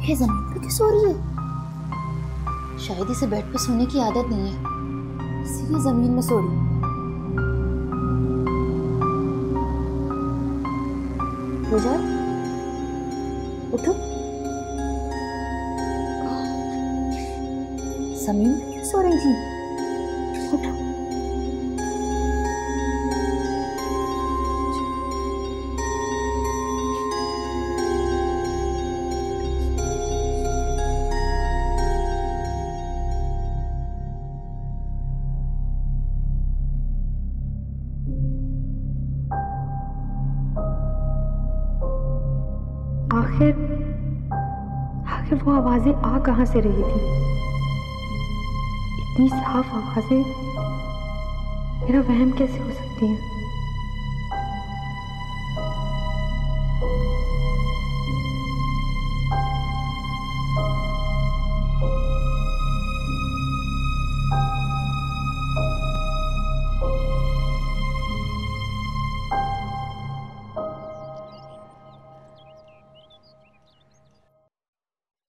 ये जमीन पे क्यों सो रही है? शायद इसे बेड पे सोने की आदत नहीं है, इसीलिए जमीन में सो रही है। पूजा, उठो। जमीन पे क्यों सो रही थी? उठो। आखिर वो आवाजें आ कहां से रही थी? इतनी साफ आवाजें मेरा वहम कैसे हो सकती हैं?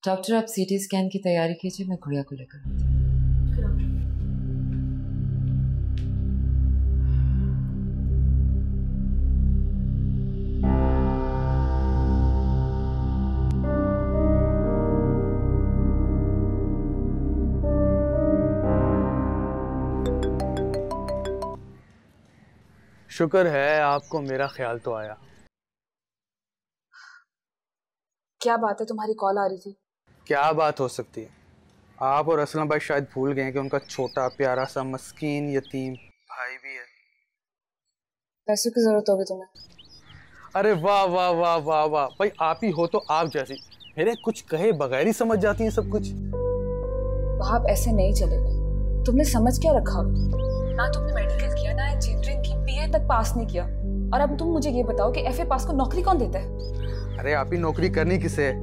डॉक्टर, आप सीटी स्कैन की तैयारी कीजिए, मैं गुड़िया को लेकर आती हूँ। शुक्र है आपको मेरा ख्याल तो आया। क्या बात है, तुम्हारी कॉल आ रही थी? क्या बात हो सकती है? आप और असलम भाई शायद भूल गए कि उनका छोटा प्यारा सा मस्कीन यतीम भाई भी है। पैसों की जरूरत होगी तुम्हें? अरे वाह वाह वाह वाह वाह भाई, आप ही हो तो आप जैसी, मेरे कुछ कहे बगैर ही समझ जाती हैं सब कुछ। वहां ऐसे नहीं चलेगा। तुमने समझ क्या रखा? ना तुमने मेडिकल किया, ना इंजीनियरिंग की, बीए तक पास नहीं किया, और अब तुम मुझे ये बताओ कि एफए पास को नौकरी कौन देता है? अरे आप ही नौकरी करनी किसे?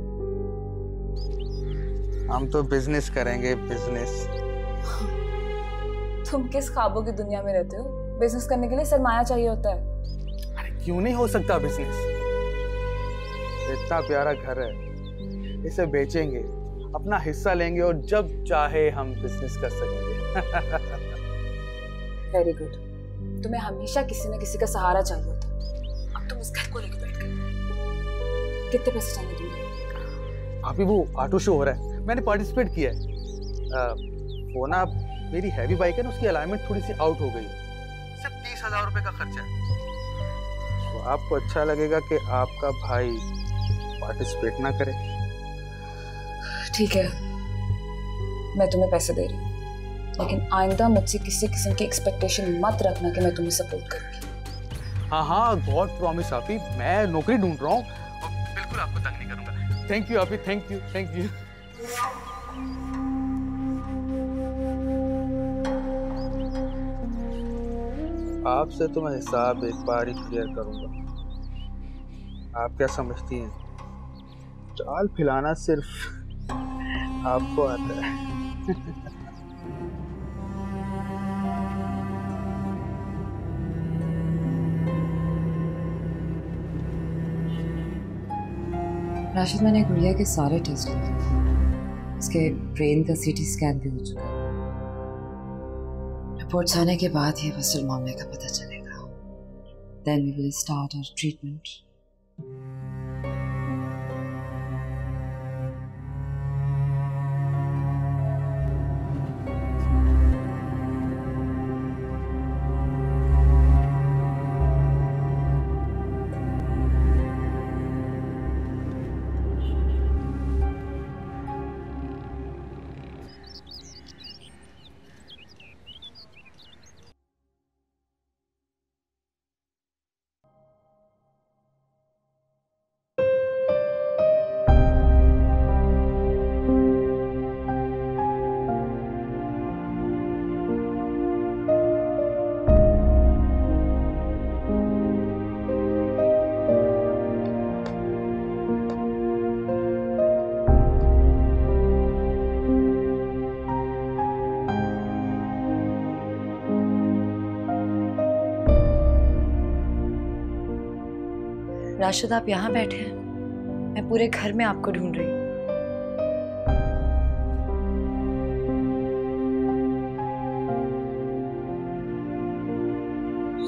हम तो बिजनेस करेंगे, बिजनेस। तुम किस ख्वाबों की दुनिया में रहते हो? बिजनेस करने के लिए सरमाया चाहिए होता है। अरे क्यों नहीं हो सकता बिजनेस? इतना प्यारा घर है, इसे बेचेंगे, अपना हिस्सा लेंगे और जब चाहे हम बिजनेस कर सकेंगे। Very good. तुम्हें हमेशा किसी न किसी का सहारा चाहिए होता है। अब तुम इस घर को लेकर बैठ गए। कितने पैसे चाहिए तुम्हें? अभी वो ऑटो शो हो रहा है, मैंने पार्टिसिपेट किया है। वो ना मेरी हैवी बाइक है ना, उसकी अलाइनमेंट थोड़ी सी आउट हो गई है। सिर्फ 30,000 रुपए का खर्चा है। तो आपको अच्छा लगेगा कि आपका भाई पार्टिसिपेट ना करे? ठीक है, मैं तुम्हें पैसे दे रही हूँ, लेकिन आइंदा मुझसे किसी किस्म की एक्सपेक्टेशन मत रखना कि मैं तुम्हें सपोर्ट करूंगी। हाँ हाँ, गॉड प्रॉमिस आप ही, मैं नौकरी ढूंढ रहा हूँ और बिल्कुल आपको तंग नहीं करूंगा। थैंक यू आप ही, थैंक यू थैंक यू। आपसे तो मैं हिसाब एक बार ही क्लियर करूंगा। आप क्या समझती हैं, चाल फिलाना सिर्फ आपको आता है। राशिद, मैंने गुड़िया के सारे टेस्ट किए, इसके ब्रेन का सीटी स्कैन भी हो चुका है। रिपोर्ट्स आने के बाद ही असल मामले का पता चलेगा। Then we will start our treatment. Rashid, आप यहाँ बैठे हैं, मैं पूरे घर में आपको ढूंढ रही हूँ।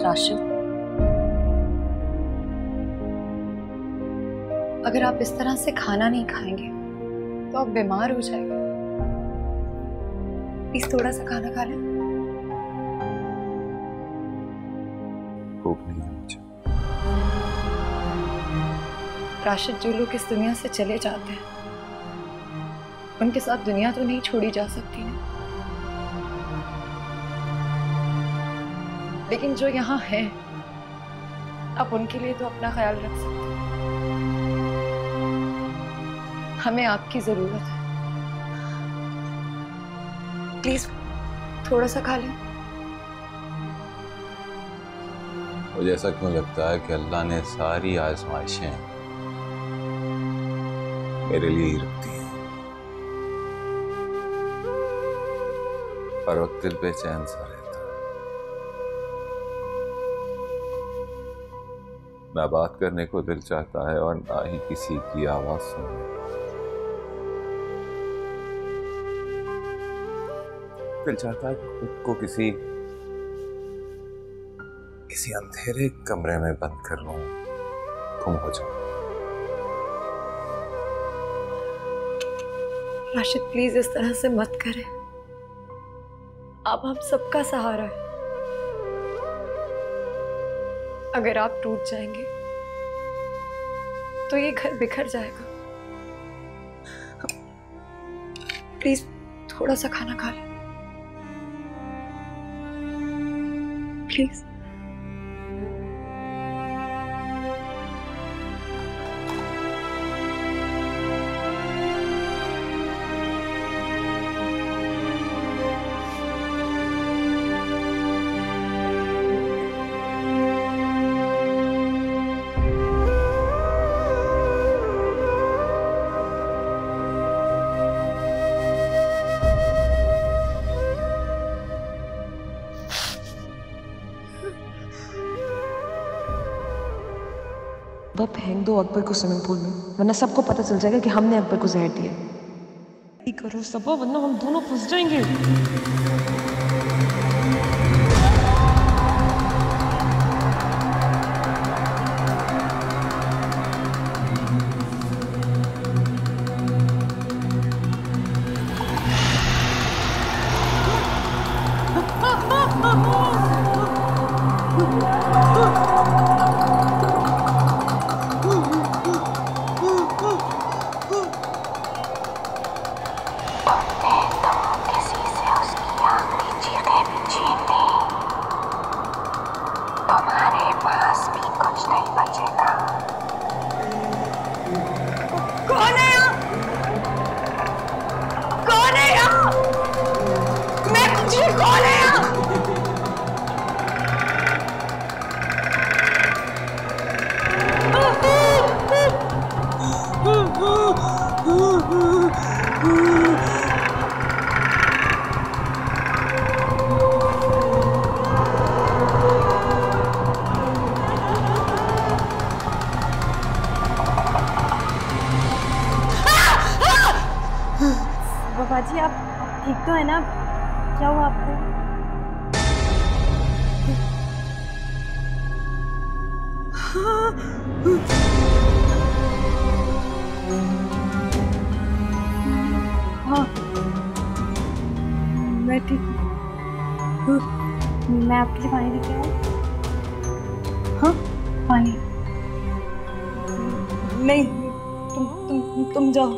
राशिद, अगर आप इस तरह से खाना नहीं खाएंगे तो आप बीमार हो जाएंगे। प्लीज थोड़ा सा खाना खा लें। भूख नहीं है मुझे। राशिद, जो लोग इस दुनिया से चले जाते हैं उनके साथ दुनिया तो नहीं छोड़ी जा सकती ना, लेकिन जो यहाँ हैं आप उनके लिए तो अपना ख्याल रख सकते हैं। हमें आपकी जरूरत है, प्लीज थोड़ा सा खा लें। मुझे ऐसा क्यों लगता है कि अल्लाह ने सारी आजमाइशें मेरे लिए ही रख दी हैं। हर वक्त दिल बेचैन सा रहता है, ना बात करने को दिल चाहता है और ना ही किसी की आवाज सुनने। दिल चाहता है कि खुद को किसी अंधेरे कमरे में बंद कर लूं, गुम हो जाऊं। राशिद, प्लीज इस तरह से मत करें। आप हम सबका सहारा है। अगर आप टूट जाएंगे तो ये घर बिखर जाएगा। प्लीज थोड़ा सा खाना खा लें, प्लीज। वह फेंक दो अकबर को स्विमिंग पूल में, वरना सबको पता चल जाएगा कि हमने अकबर को जहर दिया। करो सब, वरना हम दोनों फंस जाएंगे। बाबाजी, आप ठीक तो है ना? क्या हुआ आपको? हाँ, मैं ठीक हूँ। मैं आपके लिए पानी लेके आऊँ? हाँ, पानी नहीं, तुम जाओ।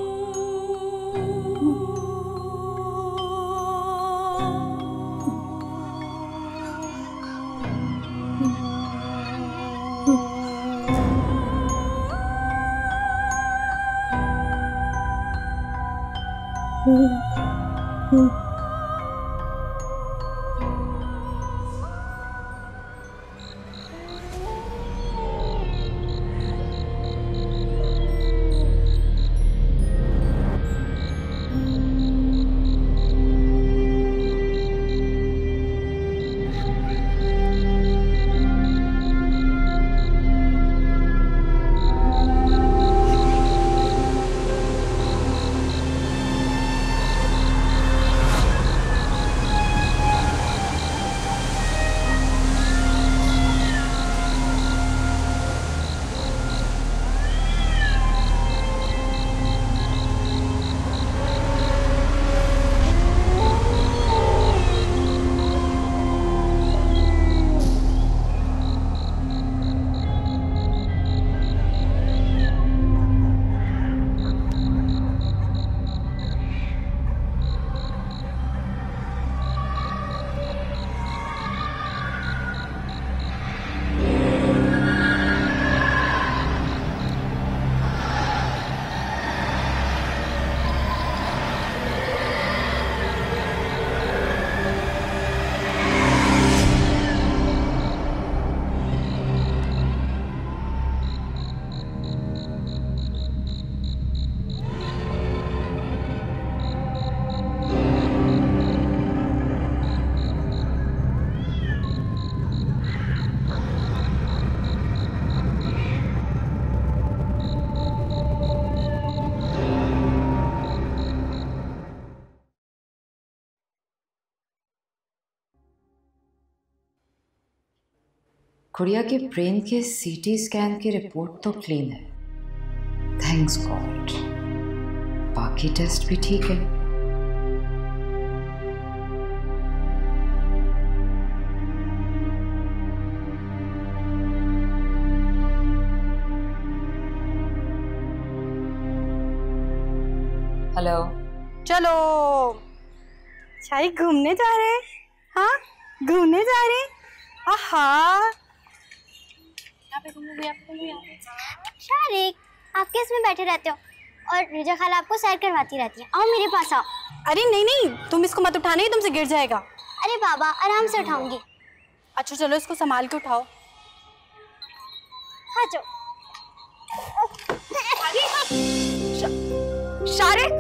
गुड़िया के ब्रेन के सीटी स्कैन की रिपोर्ट तो क्लीन है, थैंक्स गॉड। बाकी टेस्ट भी ठीक है। हेलो, चलो शाही घूमने जा रहे हैं। हाँ, घूमने जा रहे हैं। आहा, शारिक, आप किस में बैठे रहते हो और रिजा खाला आपको सैर करवाती रहती है। आओ मेरे पास आओ। अरे नहीं नहीं, तुम इसको मत उठाना, ही तुमसे गिर जाएगा। अरे बाबा, आराम से उठाऊंगी। अच्छा चलो, इसको संभाल के उठाओ। हाँ जो। शारिक,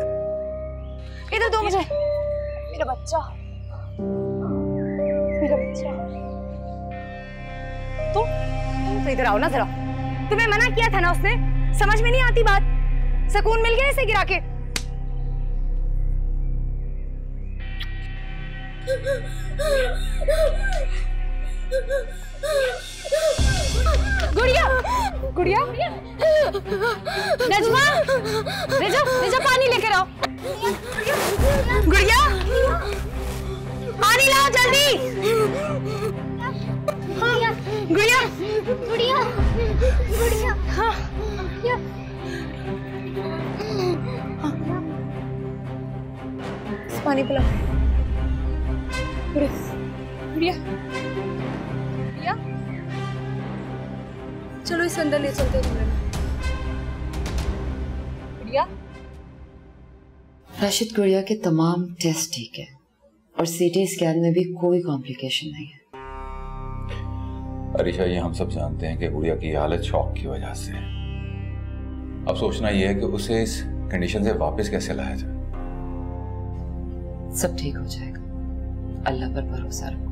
इधर दो मुझे। मेरा बच्चा, मेरा बच्चा। तुम तो इधर आओ ना जरा। तुम्हें मना किया था ना उसने, समझ में नहीं आती बात। सुकून मिल गया इसे गिरा के। गुड़िया, गुड़िया, नजमा, रिजा, रिजा पानी लेकर आओ। गुड़िया, पानी लाओ जल्दी। गुड़िया, गुड़िया, गुड़िया, हाँ, पानी पिला। गुड़िया, गुड़िया, चलो इस अंदर ले चलते हैं। गुड़िया, राशिद, गुड़िया के तमाम टेस्ट ठीक है और सीटी स्कैन में भी कोई कॉम्प्लिकेशन नहीं है। अरीशा, ये हम सब जानते हैं कि गुड़िया की हालत शॉक की वजह से है। अब सोचना यह है कि उसे इस कंडीशन से वापस कैसे लाया जाए। सब ठीक हो जाएगा, अल्लाह पर भरोसा रखो।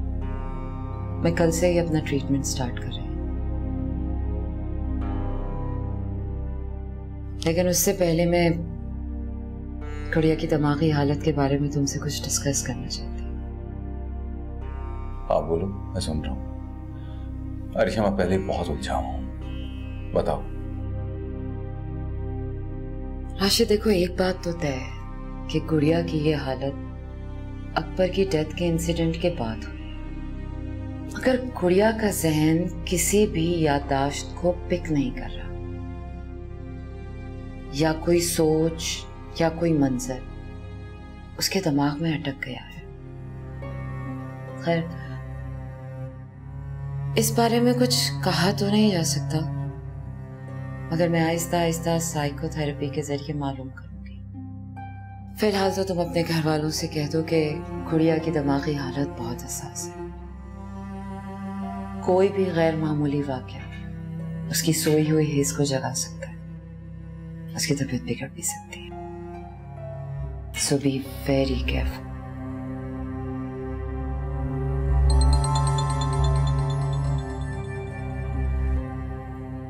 मैं कल से ही अपना ट्रीटमेंट स्टार्ट कर रही हूँ, लेकिन उससे पहले मैं गुड़िया की दिमागी हालत के बारे में तुमसे कुछ डिस्कस करना चाहती हूँ। आप बोलो, मैं सुन रहा हूँ। अरीशा, मैं पहले बहुत उलझा हूँ, बताओ। राशिद, देखो, एक बात तो तय है कि गुड़िया की ये हालत अकबर की डेथ के इंसिडेंट के बाद हुई। अगर गुड़िया का जहन किसी भी याददाश्त को पिक नहीं कर रहा, या कोई सोच या कोई मंजर उसके दिमाग में अटक गया है, खैर इस बारे में कुछ कहा तो नहीं जा सकता, मगर मैं आहिस्ता आहिस्ता साइकोथेरेपी के जरिए मालूम करूंगी। फिलहाल तो तुम अपने घर वालों से कह दो कि गुड़िया की दिमागी हालत बहुत हसास है। कोई भी गैर मामूली वाक़या उसकी सोई हुई हिस्स को जगा सकता है, उसकी तबीयत बिगड़ भी सकती है। सो बी वेरी केयरफुल।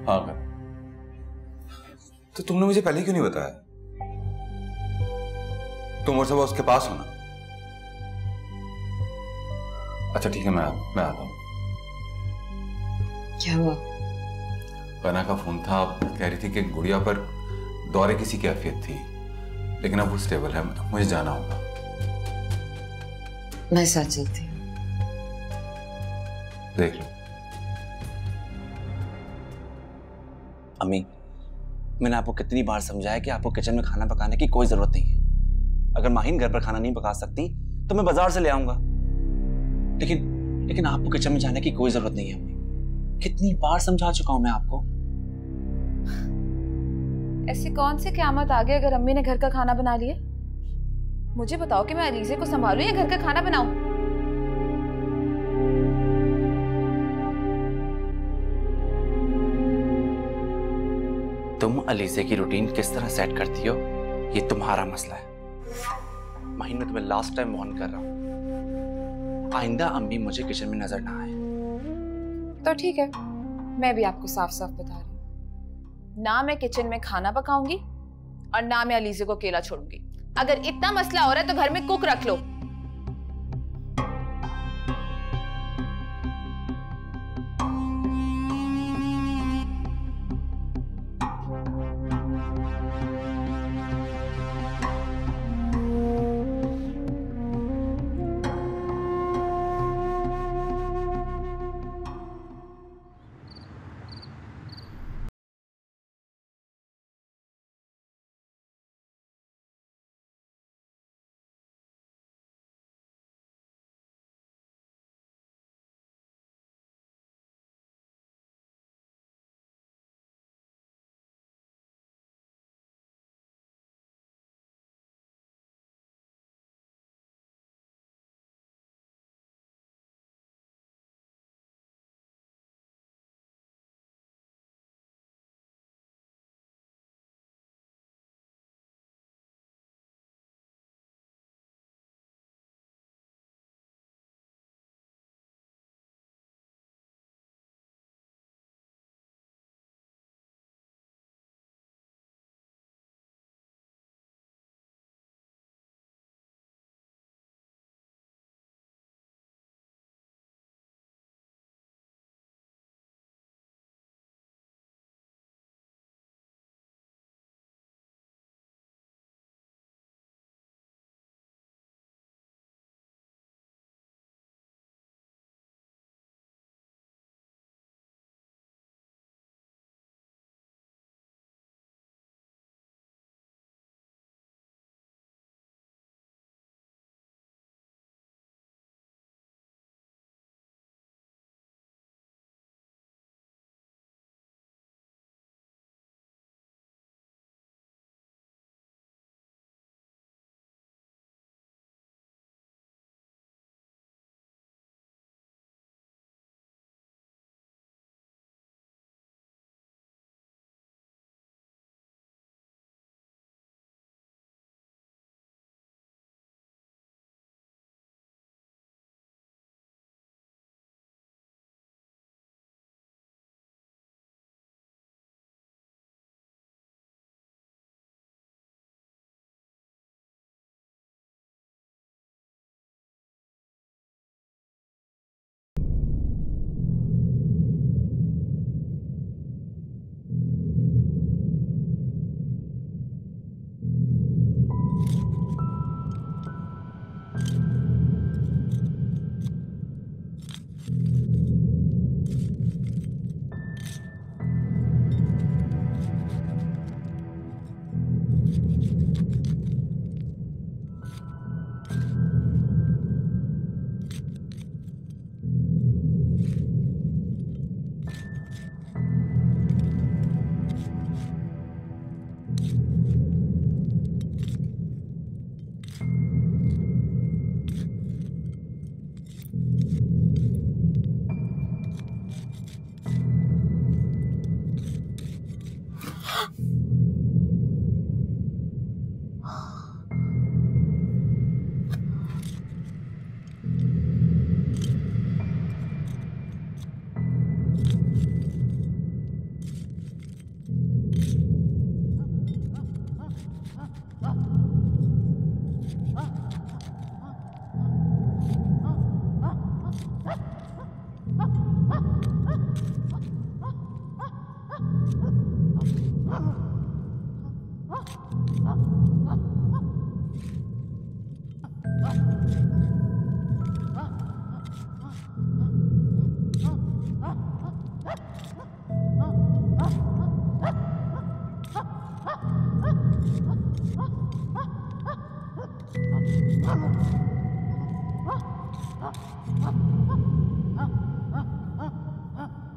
हाँ कर। तो तुमने मुझे पहले क्यों नहीं बताया? तुम और सब उसके पास हो ना? अच्छा ठीक है, मैं आता हूँ। क्या हुआ? बना का फोन था, कह रही थी कि गुड़िया पर दौरे किसी की कैफियत थी, लेकिन अब वो स्टेबल है, मुझे जाना होगा। मैं साथ चलती हूँ। देख लो। अम्मी, मैंने आपको कितनी बार समझाया कि आपको किचन में खाना पकाने की कोई जरूरत नहीं है। अगर माहिन घर पर खाना नहीं पका सकती तो मैं बाजार से ले आऊंगा, लेकिन आपको किचन में जाने की कोई जरूरत नहीं है अम्मी। कितनी बार समझा चुका हूं मैं आपको। ऐसी कौन सी क़यामत आ गई अगर अम्मी ने घर का खाना बना लिया? मुझे बताओ कि मैं अलीज़े को संभालूं या घर का खाना बनाऊं? तुम अलीज़े की रूटीन किस तरह सेट करती हो ये तुम्हारा मसला है। माहिन, मैं तुम्हें लास्ट टाइम वार्न कर रहा हूं, आइंदा अम्मी मुझे किचन में नजर ना आए। तो ठीक है, मैं भी आपको साफ साफ बता रही हूँ, ना मैं किचन में खाना पकाऊंगी और ना मैं अलीज़े को अकेला छोड़ूंगी। अगर इतना मसला हो रहा है तो घर में कुक रख लो।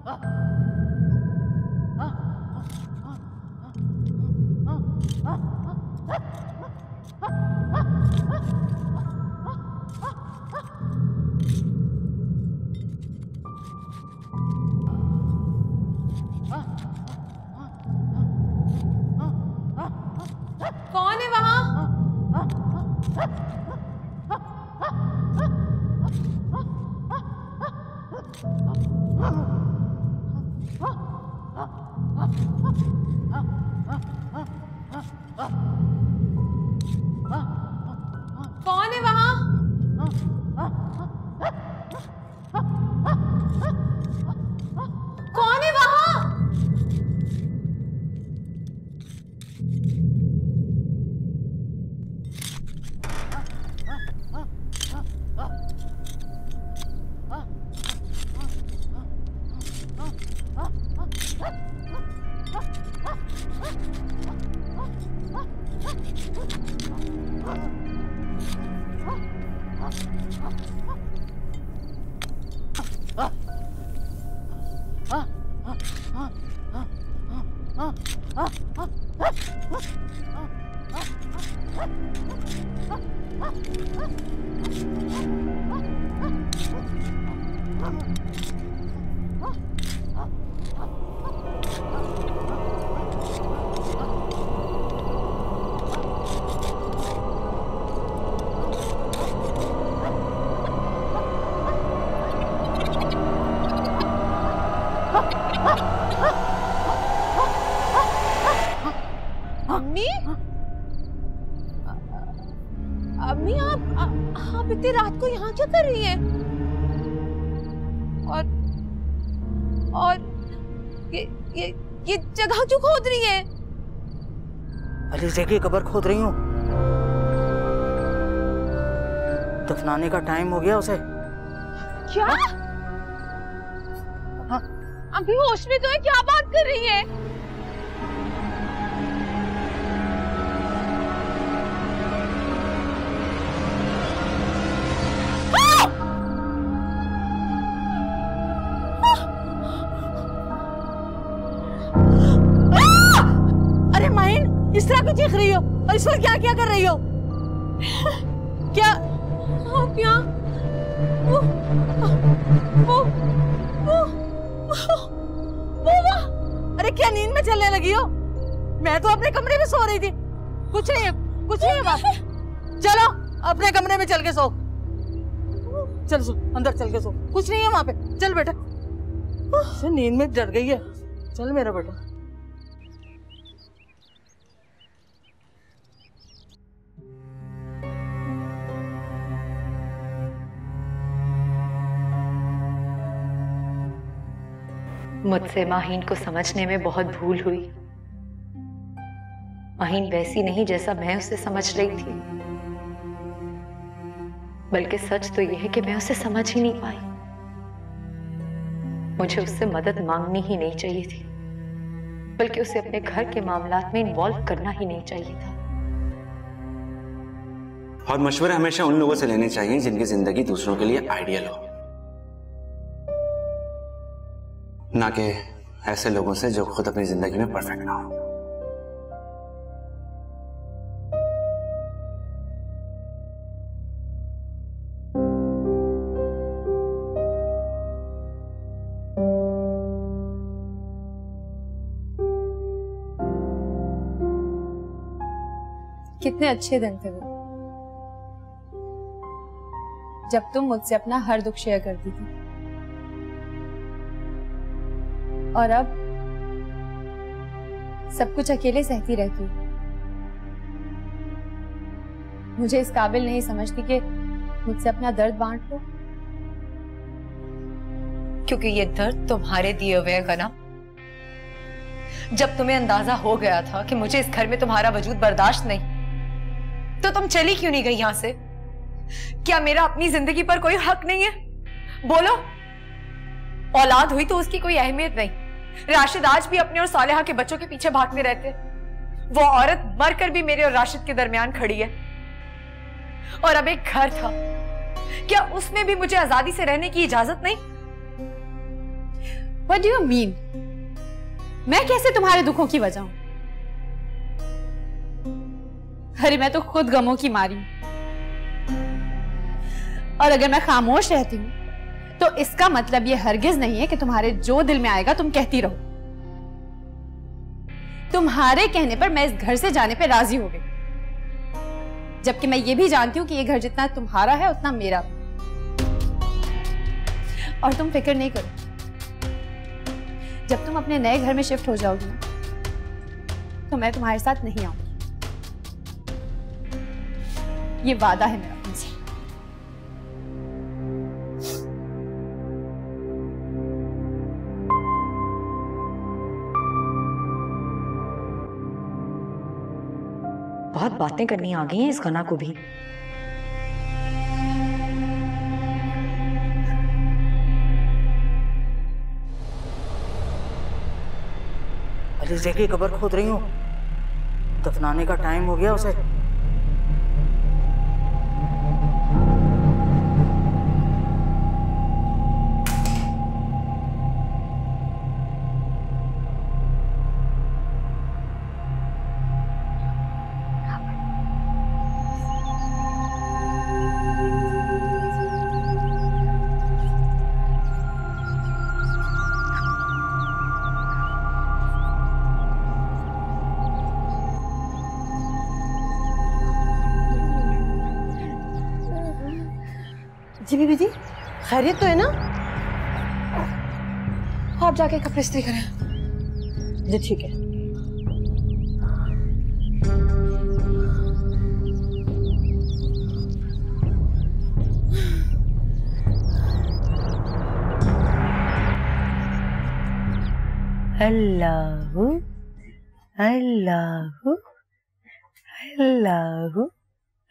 कौन है वहां? कौन है वहां? कौन है वहां? अम्मी आप इतनी रात को यहाँ क्या कर रही हैं? और ये जगह क्यों खोद रही है? अलीज़ा की कब्र खोद रही हूँ। दफनाने का टाइम हो गया उसे। क्या? हाँ। अभी होश में तो है, क्या बात कर रही है? इस तरह क्यों चीख रही हो और इस पर क्या क्या कर रही हो? क्या आप यहाँ? अरे क्या नींद में चलने लगी हो? मैं तो अपने कमरे में सो रही थी। कुछ नहीं है बात। चलो अपने कमरे में चल के सो। चल सो, अंदर चल के सो। कुछ नहीं है वहां पे। चल बेटा। नींद में डर गई है। चल मेरा बेटा। मुझसे माहीन को समझने में बहुत भूल हुई। माहीन वैसी नहीं जैसा मैं उसे समझ रही थी, बल्कि सच तो यह है कि मैं उसे समझ ही नहीं पाई। मुझे उससे मदद मांगनी ही नहीं चाहिए थी, बल्कि उसे अपने घर के मामलात में इन्वॉल्व करना ही नहीं चाहिए था। और मशवरे हमेशा उन लोगों से लेने चाहिए जिनकी जिंदगी दूसरों के लिए आइडियल हो, ना कि ऐसे लोगों से जो खुद अपनी जिंदगी में परफेक्ट ना हो। कितने अच्छे दिन थे वो, जब तुम मुझसे अपना हर दुख शेयर करती थी। और अब सब कुछ अकेले सहती रहती हूँ। मुझे इस काबिल नहीं समझती कि मुझसे अपना दर्द बांट लो। क्योंकि ये दर्द तुम्हारे दिए हुए है ना। जब तुम्हें अंदाजा हो गया था कि मुझे इस घर में तुम्हारा वजूद बर्दाश्त नहीं, तो तुम चली क्यों नहीं गई यहां से? क्या मेरा अपनी जिंदगी पर कोई हक नहीं है? बोलो। औलाद हुई तो उसकी कोई अहमियत नहीं। राशिद आज भी अपने और सालेहा के बच्चों के पीछे भागते रहते। वो औरत मरकर भी मेरे और राशिद के दरमियान खड़ी है। और अब एक घर था, क्या उसमें भी मुझे आजादी से रहने की इजाजत नहीं? What do you mean? मैं कैसे तुम्हारे दुखों की वजह हूं? अरे मैं तो खुद गमों की मारी हूं। और अगर मैं खामोश रहती हूं तो इसका मतलब ये हरगिज नहीं है कि तुम्हारे जो दिल में आएगा तुम कहती रहो। तुम्हारे कहने पर मैं इस घर से जाने पे राजी हो गई, जबकि मैं ये भी जानती हूं कि ये घर जितना तुम्हारा है उतना मेरा भी। और तुम फिक्र नहीं करो, जब तुम अपने नए घर में शिफ्ट हो जाओगी ना, तो मैं तुम्हारे साथ नहीं आऊंगी। ये वादा है मेरा तुमसे। बहुत बातें करनी आ गई हैं इस गना को भी। अलीज़ा की कब्र खोद रही हूँ, दफनाने का टाइम हो गया उसे। जी बीबी जी, खैरियत तो है ना? आप जाके कपड़े इस्त्री करें। जी ठीक है। अल्लाहू अल्लाहू अल्लाहू।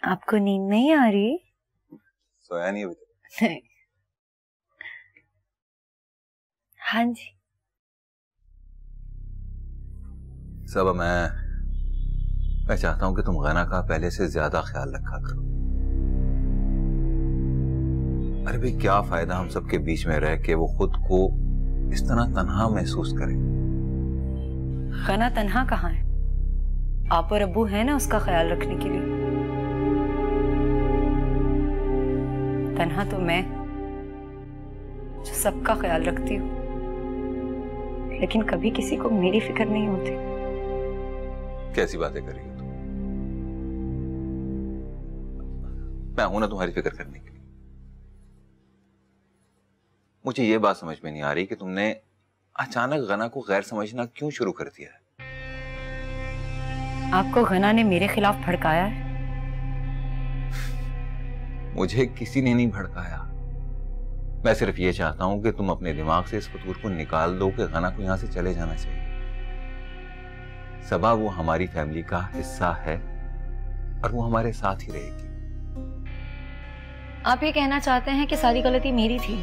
आपको नींद नहीं आ रही? सोया नहीं अभी तक? नहीं। हाँ जी। सब मैं चाहता हूं कि तुम गना का पहले से ज्यादा ख्याल रखा करो। अरे भाई क्या फायदा हम सबके बीच में रह के वो खुद को इस तरह तन्हा महसूस करे। गना तन्हा कहाँ है? आप और अब्बू है ना उसका ख्याल रखने के लिए। तन्हा तो मैं, जो सबका ख्याल रखती हूँ, लेकिन कभी किसी को मेरी फिक्र नहीं होती। कैसी बातें कर रही हो तुम? मैं हूं ना तुम्हारी फिक्र करने के लिए। मुझे ये बात समझ में नहीं आ रही कि तुमने अचानक गना को गैर समझना क्यों शुरू कर दिया है। आपको गना ने मेरे खिलाफ भड़काया है? मुझे किसी ने नहीं भड़काया। मैं सिर्फ ये चाहता हूं कि तुम अपने दिमाग से इस फितूर को निकाल दो कि गना को यहां से चले जाना चाहिए। सबा वो हमारी फैमिली का हिस्सा है और वो हमारे साथ ही रहेगी। आप ये कहना चाहते हैं कि सारी गलती मेरी थी?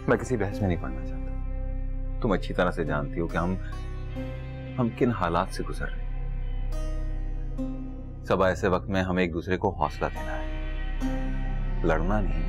मैं किसी बहस में नहीं पड़ना चाहता। तुम अच्छी तरह से जानती हो कि हम किन हालात से गुजर रहे हैं। सब ऐसे वक्त में हमें एक दूसरे को हौसला देना है, लड़ना नहीं।